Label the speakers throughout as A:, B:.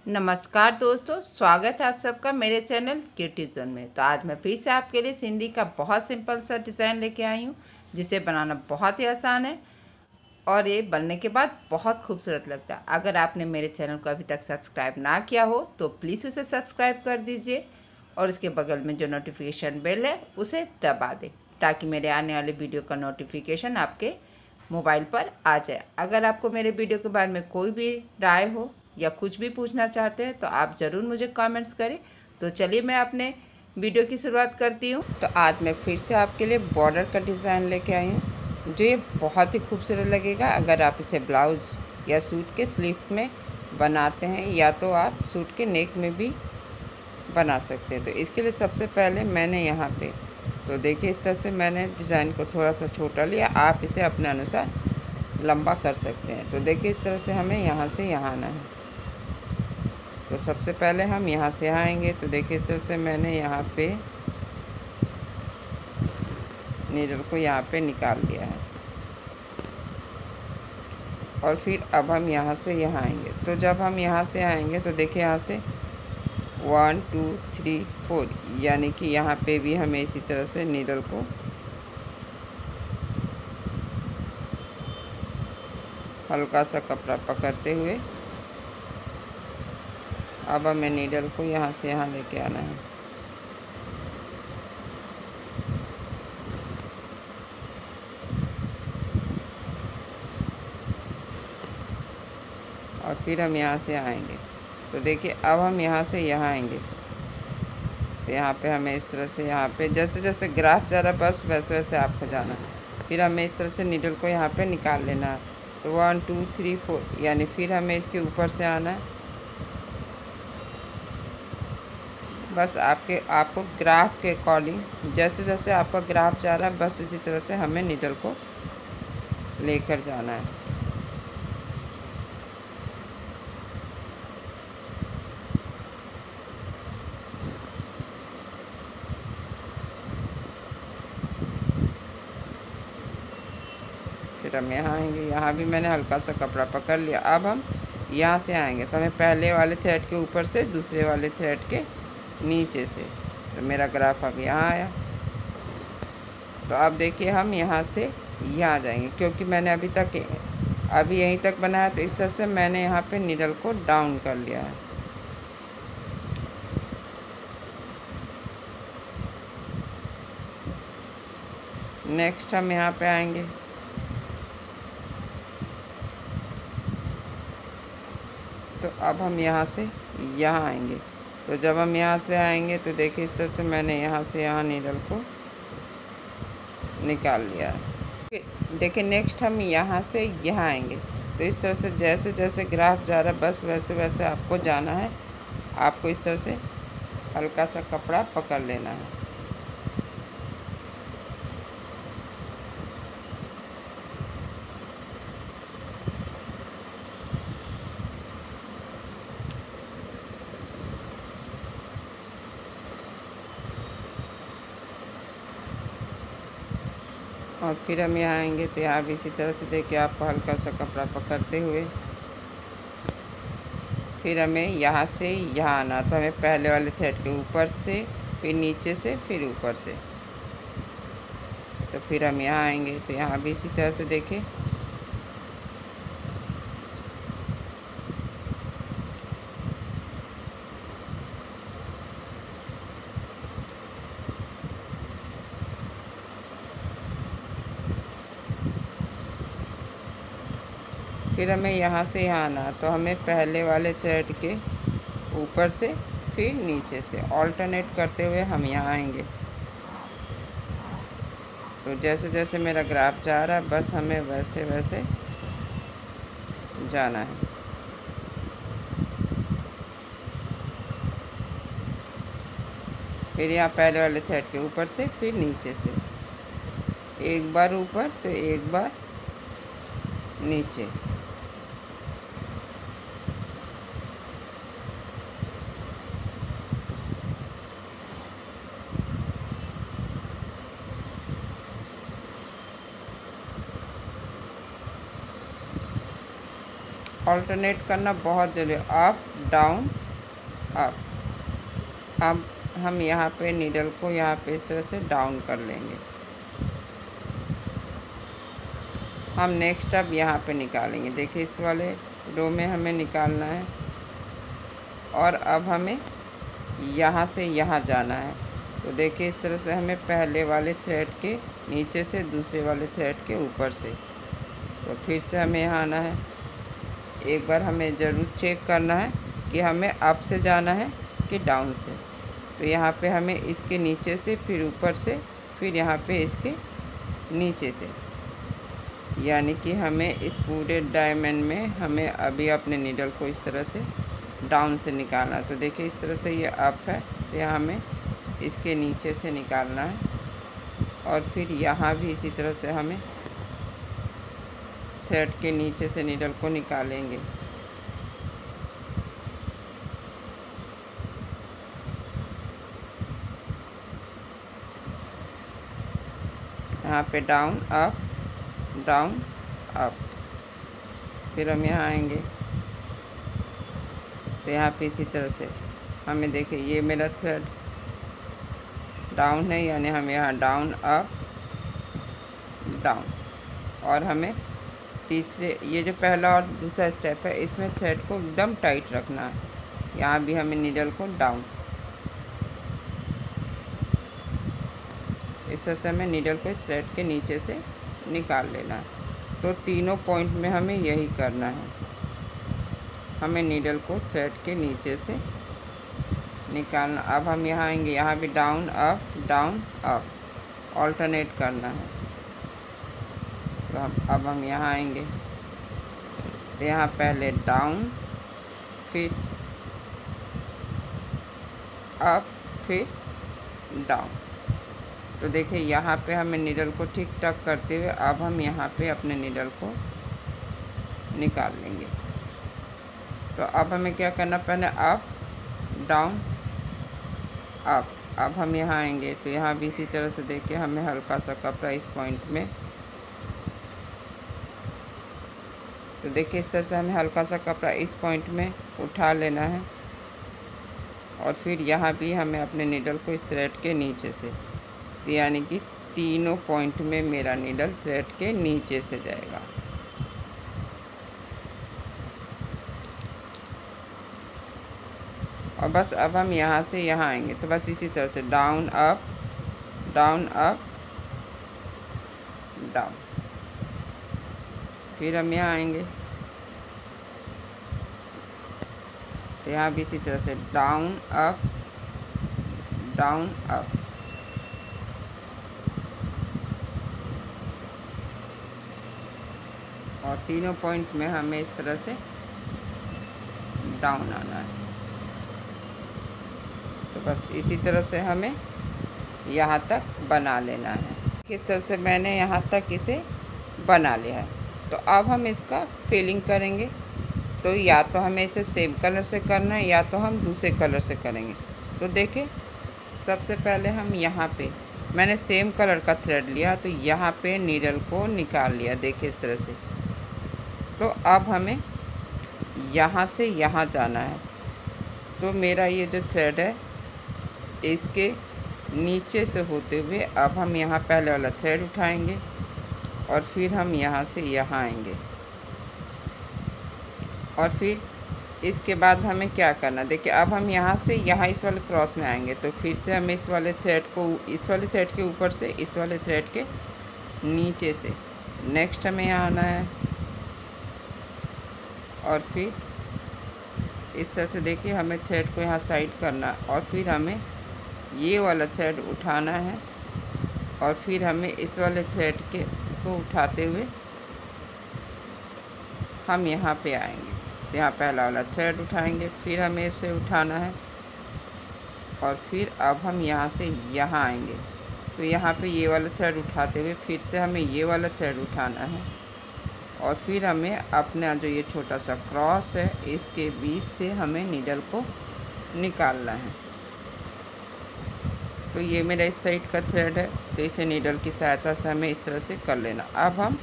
A: नमस्कार दोस्तों, स्वागत है आप सबका मेरे चैनल क्यूटी जोन में। तो आज मैं फिर से आपके लिए सिंधी का बहुत सिंपल सा डिज़ाइन लेके आई हूँ, जिसे बनाना बहुत ही आसान है और ये बनने के बाद बहुत खूबसूरत लगता है। अगर आपने मेरे चैनल को अभी तक सब्सक्राइब ना किया हो तो प्लीज़ उसे सब्सक्राइब कर दीजिए और इसके बगल में जो नोटिफिकेशन बेल है उसे दबा दें, ताकि मेरे आने वाले वीडियो का नोटिफिकेशन आपके मोबाइल पर आ जाए। अगर आपको मेरे वीडियो के बारे में कोई भी राय हो या कुछ भी पूछना चाहते हैं तो आप ज़रूर मुझे कमेंट्स करें। तो चलिए मैं अपने वीडियो की शुरुआत करती हूँ। तो आज मैं फिर से आपके लिए बॉर्डर का डिज़ाइन लेके आई हूँ, जो ये बहुत ही खूबसूरत लगेगा अगर आप इसे ब्लाउज़ या सूट के स्लीव में बनाते हैं, या तो आप सूट के नेक में भी बना सकते हैं। तो इसके लिए सबसे पहले मैंने यहाँ पे तो देखिए इस तरह से मैंने डिज़ाइन को थोड़ा सा छोटा लिया। आप इसे अपने अनुसार लंबा कर सकते हैं। तो देखिए इस तरह से हमें यहाँ से यहाँ आना है। तो सबसे पहले हम यहाँ से यहाँ आएंगे। तो देखिए इस तरह से मैंने यहाँ पे नीडल को यहाँ पे निकाल लिया है और फिर अब हम यहाँ से यहाँ आएंगे। तो जब हम यहाँ से आएंगे तो देखिए यहाँ से 1 2 3 4, यानी कि यहाँ पे भी हमें इसी तरह से नीडल को हल्का सा कपड़ा पकड़ते हुए अब हमें नीडल को यहाँ से यहाँ लेके आना है। और फिर हम यहाँ से आएंगे। तो देखिए अब हम यहाँ से यहाँ आएंगे। तो यहाँ पे हमें इस तरह से यहाँ पे जैसे जैसे ग्राफ जा रहा बस वैसे वैसे आपको जाना है। फिर हमें इस तरह से नीडल को यहाँ पे निकाल लेना है। तो 1 2 3 4, यानी फिर हमें इसके ऊपर से आना है। बस आपको ग्राफ के अकॉर्डिंग जैसे जैसे आपका ग्राफ जा रहा है बस उसी तरह से हमें नीडल को लेकर जाना है। फिर हम यहाँ आएंगे। यहाँ भी मैंने हल्का सा कपड़ा पकड़ लिया। अब हम यहाँ से आएंगे तो हमें पहले वाले थ्रेड के ऊपर से दूसरे वाले थ्रेड के नीचे से। तो मेरा ग्राफ अब यहाँ आया। तो अब देखिए हम यहाँ से यहाँ आ जाएंगे, क्योंकि मैंने अभी यहीं तक बनाया। तो इस तरह से मैंने यहाँ पे नीडल को डाउन कर लिया है। नेक्स्ट हम यहाँ पे आएंगे। तो अब हम यहाँ से यहाँ आएंगे। तो जब हम यहाँ से आएंगे तो देखिए इस तरह से मैंने यहाँ से यहाँ नीडल को निकाल लिया है। देखिए नेक्स्ट हम यहाँ से यहाँ आएंगे। तो इस तरह से जैसे जैसे ग्राफ जा रहा है बस वैसे वैसे आपको जाना है। आपको इस तरह से हल्का सा कपड़ा पकड़ लेना है। और फिर हम यहाँ आएंगे। तो यहाँ भी इसी तरह से देखिए आपको हल्का सा कपड़ा पकड़ते हुए फिर हमें यहाँ से यहाँ आना। तो हमें पहले वाले थ्रेड के ऊपर से, फिर नीचे से, फिर ऊपर से। तो फिर हम यहाँ आएंगे। तो यहाँ भी इसी तरह से देखिए फिर हमें यहाँ से यहाँ आना। तो हमें पहले वाले थ्रेड के ऊपर से फिर नीचे से ऑल्टरनेट करते हुए हम यहाँ आएंगे। तो जैसे जैसे मेरा ग्राफ जा रहा है बस हमें वैसे वैसे जाना है। फिर यहाँ पहले वाले थ्रेड के ऊपर से फिर नीचे से, एक बार ऊपर तो एक बार नीचे। ऑल्टरनेट करना बहुत ज़रूरी है, अप डाउन अप। अब हम यहाँ पे नीडल को यहाँ पे इस तरह से डाउन कर लेंगे। हम नेक्स्ट अब यहाँ पे निकालेंगे। देखिए इस वाले रो में हमें निकालना है और अब हमें यहाँ से यहाँ जाना है। तो देखिए इस तरह से हमें पहले वाले थ्रेड के नीचे से दूसरे वाले थ्रेड के ऊपर से, तो फिर से हमें यहाँ आना है। एक बार हमें ज़रूर चेक करना है कि हमें अप से जाना है कि डाउन से। तो यहाँ पे हमें इसके नीचे से, फिर ऊपर से, फिर यहाँ पे इसके नीचे से, यानी कि हमें इस पूरे डायमंड में हमें अभी अपने नीडल को इस तरह से डाउन से निकालना है। तो देखिए इस तरह से ये अप है, तो यहाँ हमें इसके नीचे से निकालना है और फिर यहाँ भी इसी तरह से हमें थ्रेड के नीचे से नीडल को निकालेंगे। यहाँ पे डाउन अप, फिर हम यहाँ आएंगे। तो यहाँ पे इसी तरह से हमें, देखिए ये मेरा थ्रेड डाउन है, यानी हम यहाँ डाउन अप डाउन, और हमें तीसरे, ये जो पहला और दूसरा स्टेप है, इसमें थ्रेड को एकदम टाइट रखना है। यहाँ भी हमें नीडल को डाउन, इस तरह से हमें नीडल को इस थ्रेड के नीचे से निकाल लेना है। तो तीनों पॉइंट में हमें यही करना है, हमें नीडल को थ्रेड के नीचे से निकालना। अब हम यहाँ आएंगे, यहाँ भी डाउन अप ऑल्टरनेट करना है। तो अब हम यहाँ आएंगे, तो यहाँ पहले डाउन, फिर अप, फिर डाउन। तो देखिए यहाँ पे हमें नीडल को ठीक ठाक करते हुए अब हम यहाँ पे अपने नीडल को निकाल लेंगे। तो अब हमें क्या करना, पहले अप डाउन अप। अब हम यहाँ आएंगे, तो यहाँ भी इसी तरह से देखिए हमें हल्का सा कपड़ा इस पॉइंट में, तो देखिए इस तरह से हमें हल्का सा कपड़ा इस पॉइंट में उठा लेना है और फिर यहाँ भी हमें अपने नीडल को इस थ्रेड के नीचे से, यानी कि तीनों पॉइंट में मेरा नीडल थ्रेड के नीचे से जाएगा। और बस अब हम यहाँ से यहाँ आएंगे, तो बस इसी तरह से डाउन अप डाउन, फिर हम यहाँ आएंगे, तो यहाँ भी इसी तरह से डाउन अप और तीनों पॉइंट में हमें इस तरह से डाउन आना है। तो बस इसी तरह से हमें यहाँ तक बना लेना है। किस तरह से मैंने यहाँ तक इसे बना लिया है। तो अब हम इसका फिलिंग करेंगे। तो या तो हमें इसे सेम कलर से करना है या तो हम दूसरे कलर से करेंगे। तो देखिए सबसे पहले हम यहाँ पे, मैंने सेम कलर का थ्रेड लिया, तो यहाँ पे नीडल को निकाल लिया, देखिए इस तरह से। तो अब हमें यहाँ से यहाँ जाना है। तो मेरा ये जो थ्रेड है इसके नीचे से होते हुए अब हम यहाँ पहले वाला थ्रेड उठाएंगे और फिर हम यहाँ से यहाँ आएंगे और फिर इसके बाद हमें क्या करना, देखिए अब हम यहाँ से यहाँ इस वाले क्रॉस में आएंगे। तो फिर से हमें इस वाले थ्रेड को इस वाले थ्रेड के ऊपर से इस वाले थ्रेड के नीचे से नेक्स्ट हमें यहाँ आना है और फिर इस तरह से देखिए हमें थ्रेड को यहाँ साइड करना और फिर हमें ये वाला थ्रेड उठाना है और फिर हमें इस वाले थ्रेड को उठाते हुए हम यहाँ पे आएंगे। यहाँ पहला वाला थ्रेड उठाएंगे, फिर हमें इसे उठाना है और फिर अब हम यहाँ से यहाँ आएंगे। तो यहाँ पे ये वाला थ्रेड उठाते हुए फिर से हमें ये वाला थ्रेड उठाना है और फिर हमें अपना जो ये छोटा सा क्रॉस है इसके बीच से हमें नीडल को निकालना है। तो ये मेरा इस साइड का थ्रेड है, तो इसे नीडल की सहायता से हमें इस तरह से कर लेना। अब हम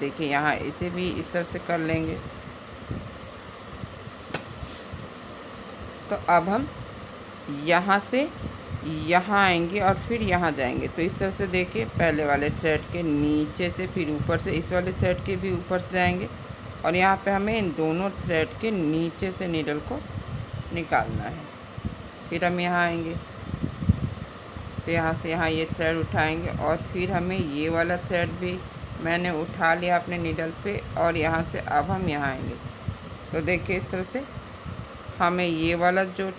A: देखिए यहाँ इसे भी इस तरह से कर लेंगे। तो अब हम यहाँ से यहाँ आएंगे और फिर यहाँ जाएंगे। तो इस तरह से देखिए, पहले वाले थ्रेड के नीचे से फिर ऊपर से इस वाले थ्रेड के भी ऊपर से जाएंगे और यहाँ पे हमें इन दोनों थ्रेड के नीचे से नीडल को निकालना है। फिर हम यहाँ आएंगे तो यहाँ से यहाँ ये थ्रेड उठाएंगे और फिर हमें ये वाला थ्रेड भी मैंने उठा लिया अपने नीडल पे और यहाँ से अब हम यहाँ आएंगे। तो देखिए इस तरह से हमें ये वाला जो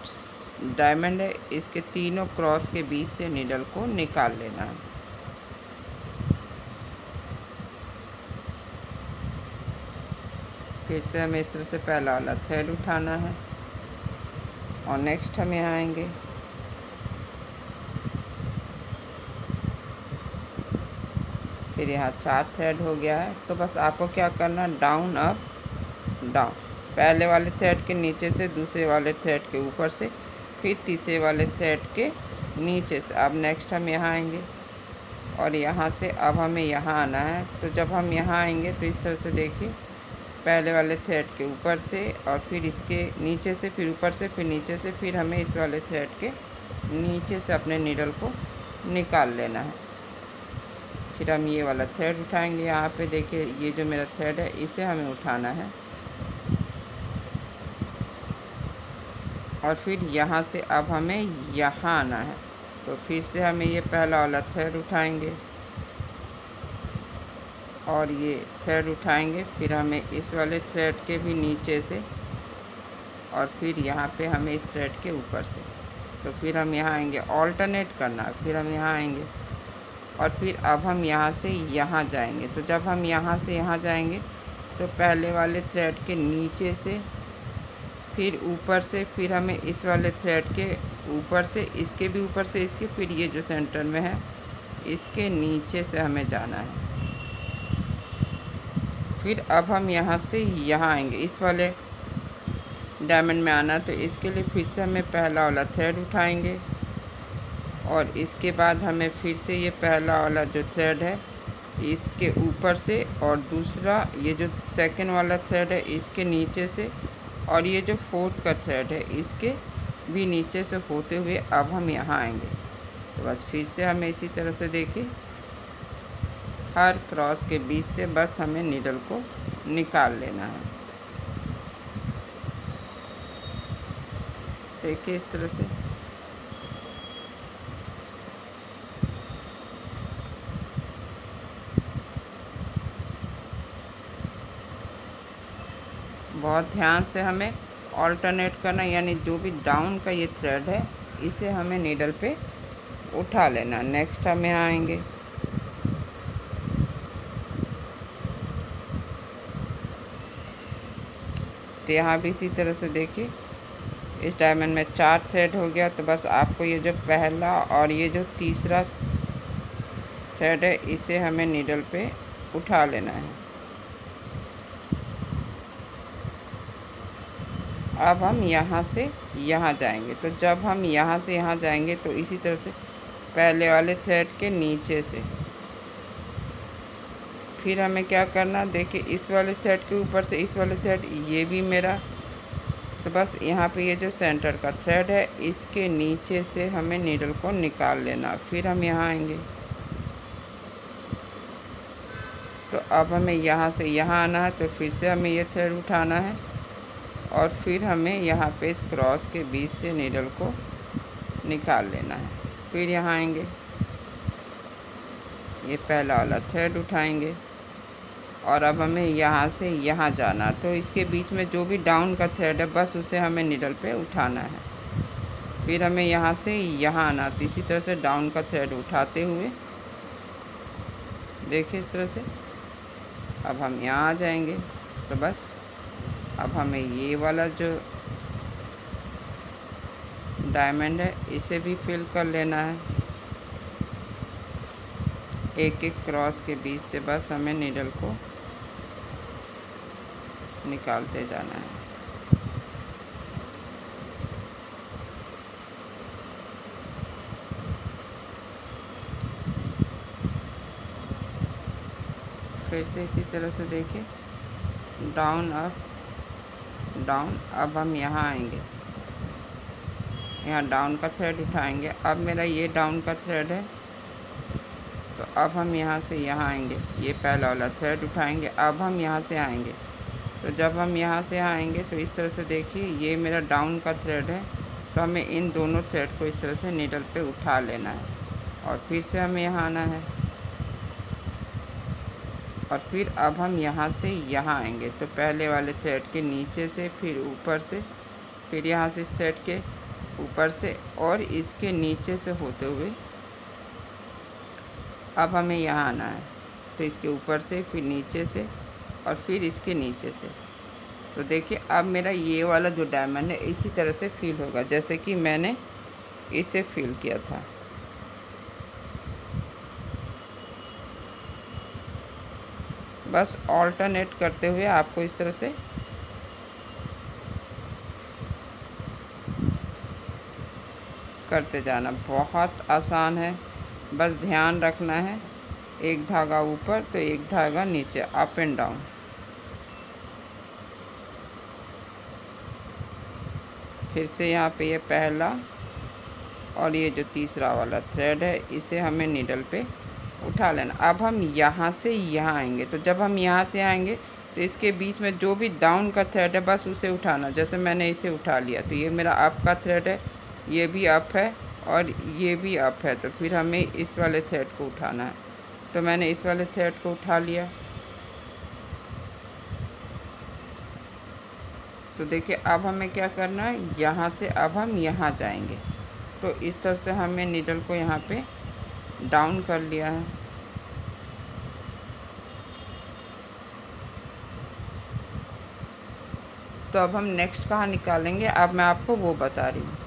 A: डायमंड है इसके तीनों क्रॉस के बीच से नीडल को निकाल लेना है। फिर से हमें इस तरह से पहला वाला थ्रेड उठाना है और नेक्स्ट हम यहाँ आएंगे। फिर यहाँ 4 थ्रेड हो गया है। तो बस आपको क्या करना, डाउन अप डाउन, पहले वाले थ्रेड के नीचे से दूसरे वाले थ्रेड के ऊपर से फिर तीसरे वाले थ्रेड के नीचे से। अब नेक्स्ट हम यहाँ आएंगे और यहाँ से अब हमें यहाँ आना है। तो जब हम यहाँ आएंगे तो इस तरह से देखिए, पहले वाले थ्रेड के ऊपर से और फिर इसके नीचे से, फिर ऊपर से, फिर नीचे से, फिर हमें इस वाले थ्रेड के नीचे से अपने नीडल को निकाल लेना है। फिर हम ये वाला थ्रेड उठाएंगे। यहाँ पे देखिए ये जो मेरा थ्रेड है इसे हमें उठाना है और फिर यहाँ से अब हमें यहाँ आना है। तो फिर से हमें ये पहला वाला थ्रेड उठाएंगे और ये थ्रेड उठाएंगे। फिर हमें इस वाले थ्रेड के भी नीचे से और फिर यहाँ पे हमें इस थ्रेड के ऊपर से। तो फिर हम यहाँ आएंगे, ऑल्टरनेट करना है। फिर हम यहाँ आएंगे और फिर अब हम यहाँ से यहाँ जाएंगे। तो जब हम यहाँ से यहाँ जाएंगे तो पहले वाले थ्रेड के नीचे से, फिर ऊपर से, फिर हमें इस वाले थ्रेड के ऊपर से, इसके भी ऊपर से, इसके, फिर ये जो सेंटर में है इसके नीचे से हमें जाना है। फिर अब हम यहाँ से यहाँ आएंगे, इस वाले डायमंड में आना। तो इसके लिए फिर से हमें पहला वाला थ्रेड उठाएंगे और इसके बाद हमें फिर से ये पहला वाला जो थ्रेड है इसके ऊपर से और दूसरा ये जो सेकंड वाला थ्रेड है इसके नीचे से और ये जो फोर्थ का थ्रेड है इसके भी नीचे से होते हुए अब हम यहाँ आएंगे। तो बस फिर से हमें इसी तरह से देखिए, हर क्रॉस के बीच से बस हमें नीडल को निकाल लेना है। देखिए इस तरह से। बहुत ध्यान से हमें ऑल्टरनेट करना, यानी जो भी डाउन का ये थ्रेड है इसे हमें नीडल पे उठा लेना। नेक्स्ट हम यहाँ आएंगे तो यहाँ भी इसी तरह से देखिए, इस डायमंड में 4 थ्रेड हो गया। तो बस आपको ये जो पहला और ये जो तीसरा थ्रेड है इसे हमें नीडल पे उठा लेना है। अब हम यहाँ से यहाँ जाएंगे। तो जब हम यहाँ से यहाँ जाएंगे तो इसी तरह से पहले वाले थ्रेड के नीचे से फिर हमें क्या करना, देखिए इस वाले थ्रेड के ऊपर से इस वाले थ्रेड, ये भी मेरा। तो बस यहाँ पे ये जो सेंटर का थ्रेड है इसके नीचे से हमें नीडल को निकाल लेना। फिर हम यहाँ आएंगे तो अब हमें यहाँ से यहाँ आना है। तो फिर से हमें ये थ्रेड उठाना है और फिर हमें यहाँ पे इस क्रॉस के बीच से नीडल को निकाल लेना है। फिर यहाँ आएंगे, ये पहला वाला थ्रेड उठाएंगे और अब हमें यहाँ से यहाँ जाना। तो इसके बीच में जो भी डाउन का थ्रेड है बस उसे हमें नीडल पे उठाना है। फिर हमें यहाँ से यहाँ आना। तो इसी तरह से डाउन का थ्रेड उठाते हुए देखिए इस तरह से अब हम यहाँ आ जाएंगे। तो बस अब हमें ये वाला जो डायमंड है इसे भी फिल कर लेना है। एक एक क्रॉस के बीच से बस हमें नीडल को निकालते जाना है। फिर से इसी तरह से देखिए, डाउन अप डाउन। अब हम यहाँ आएंगे यहाँ डाउन का थ्रेड उठाएंगे। अब मेरा ये डाउन का थ्रेड है, तो अब हम यहाँ से यहाँ आएंगे, ये पहला वाला थ्रेड उठाएंगे। अब हम यहाँ से आएंगे, तो जब हम यहाँ से आएंगे तो इस तरह से देखिए ये मेरा डाउन का थ्रेड है, तो हमें इन दोनों थ्रेड को इस तरह से नीडल पे उठा लेना है और फिर से हमें यहाँ आना है। और फिर अब हम यहाँ से यहाँ आएंगे, तो पहले वाले थ्रेड के नीचे से, फिर ऊपर से, फिर यहाँ से इस थ्रेड के ऊपर से और इसके नीचे से होते हुए अब हमें यहाँ आना है। तो इसके ऊपर से, फिर नीचे से और फिर इसके नीचे से। तो देखिए अब मेरा ये वाला जो डायमंड है इसी तरह से फील होगा जैसे कि मैंने इसे फील किया था। बस ऑल्टरनेट करते हुए आपको इस तरह से करते जाना, बहुत आसान है। बस ध्यान रखना है, एक धागा ऊपर तो एक धागा नीचे, अप एंड डाउन। फिर से यहाँ पे ये पहला और ये जो तीसरा वाला थ्रेड है इसे हमें नीडल पे उठा लेना। अब हम यहाँ से यहाँ आएंगे, तो जब हम यहाँ से आएंगे तो इसके बीच में जो भी डाउन का थ्रेड है बस उसे उठाना। जैसे मैंने इसे उठा लिया, तो ये मेरा अप का थ्रेड है, ये भी अप है और ये भी अप है, तो फिर हमें इस वाले थ्रेड को उठाना है। तो मैंने इस वाले थ्रेड को उठा लिया। तो देखिए अब हमें क्या करना है, यहाँ से अब हम यहाँ जाएंगे। तो इस तरह से हमें नीडल को यहाँ पे डाउन कर लिया है। तो अब हम नेक्स्ट कहाँ निकालेंगे, अब मैं आपको वो बता रही हूँ।